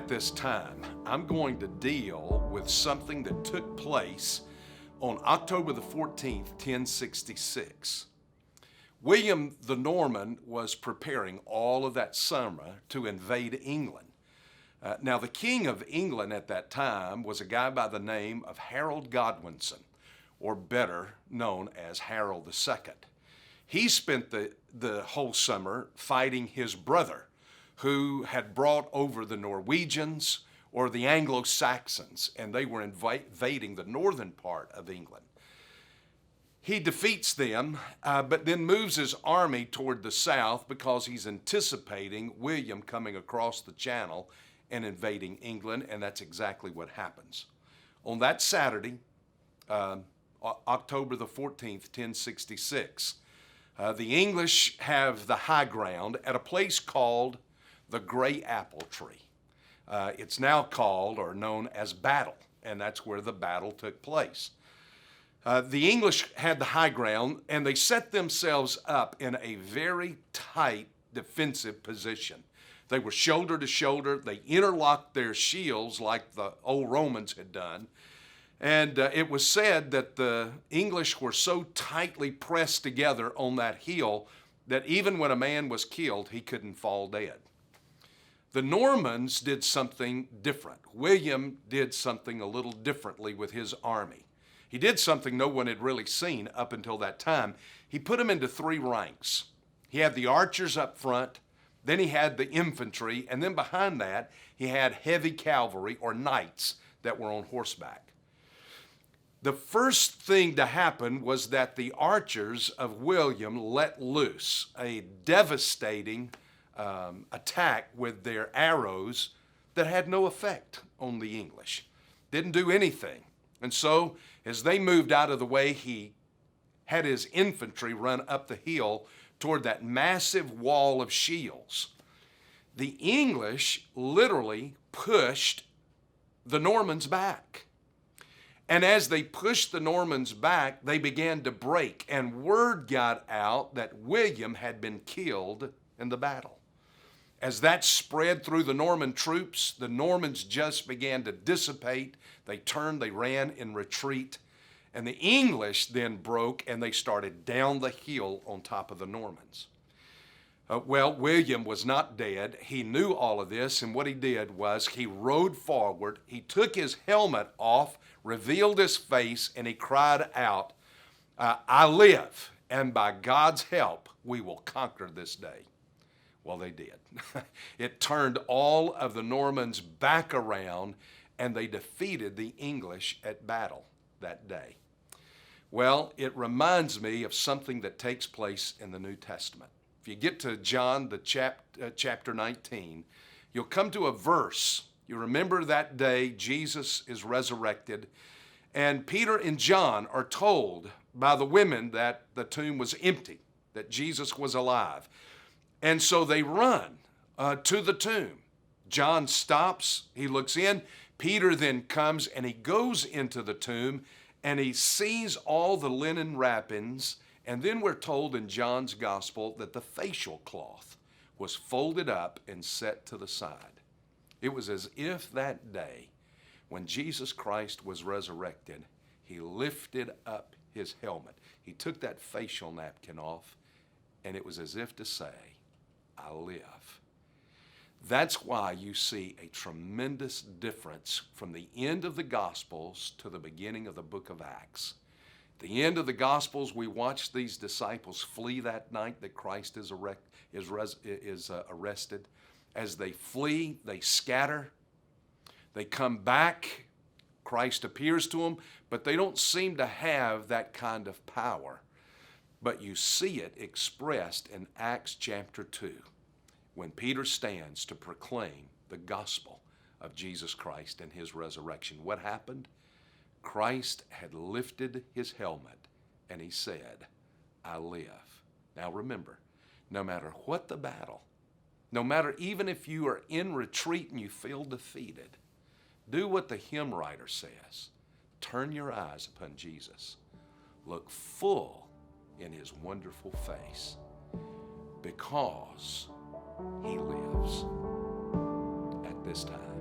at this time, I'm going to deal with something that took place on October the 14th, 1066. William the Norman was preparing all of that summer to invade England. Now, the King of England at that time was a guy by the name of Harold Godwinson, or better known as Harold II. He spent the whole summer fighting his brother, who had brought over the Norwegians or the Anglo-Saxons, and they were invading the northern part of England. He defeats them, but then moves his army toward the south because he's anticipating William coming across the channel and invading England, and that's exactly what happens. On that Saturday, October the 14th, 1066, the English have the high ground at a place called the Gray Apple Tree. It's now called or known as Battle, and that's where the battle took place. The English had the high ground, and they set themselves up in a very tight defensive position. They were shoulder to shoulder. They interlocked their shields like the old Romans had done. And it was said that the English were so tightly pressed together on that hill that even when a man was killed, he couldn't fall dead. The Normans did something different. William did something a little differently with his army. He did something no one had really seen up until that time. He put them into three ranks. He had the archers up front, then he had the infantry, and then behind that, he had heavy cavalry or knights that were on horseback. The first thing to happen was that the archers of William let loose a devastating attack with their arrows that had no effect on the English. Didn't do anything. And so, as they moved out of the way, he had his infantry run up the hill toward that massive wall of shields. The English literally pushed the Normans back. And as they pushed the Normans back, they began to break, and word got out that William had been killed in the battle. As that spread through the Norman troops, the Normans just began to dissipate. They turned, they ran in retreat, and the English then broke and they started down the hill on top of the Normans. William was not dead. He knew all of this, and what he did was he rode forward. He took his helmet off, revealed his face, and he cried out, "I live, and by God's help, we will conquer this day." Well, they did. It turned all of the Normans back around, and they defeated the English at battle that day. Well, it reminds me of something that takes place in the New Testament. If you get to John, the chapter 19, you'll come to a verse. You remember that day Jesus is resurrected, and Peter and John are told by the women that the tomb was empty, that Jesus was alive. And so they run to the tomb. John stops, he looks in. Peter then comes and he goes into the tomb and he sees all the linen wrappings. And then we're told in John's gospel that the facial cloth was folded up and set to the side. It was as if that day when Jesus Christ was resurrected, he lifted up his helmet. He took that facial napkin off, and it was as if to say, "I live." That's why you see a tremendous difference from the end of the Gospels to the beginning of the book of Acts. At the end of the Gospels, we watch these disciples flee that night that Christ is arrested. As they flee, they scatter. They come back. Christ appears to them, but they don't seem to have that kind of power. But you see it expressed in Acts chapter 2 when Peter stands to proclaim the gospel of Jesus Christ and his resurrection. What happened? Christ had lifted his helmet and he said, "I live." Now remember, no matter what the battle, no matter even if you are in retreat and you feel defeated, do what the hymn writer says. Turn your eyes upon Jesus. Look full in his wonderful face, because he lives at this time.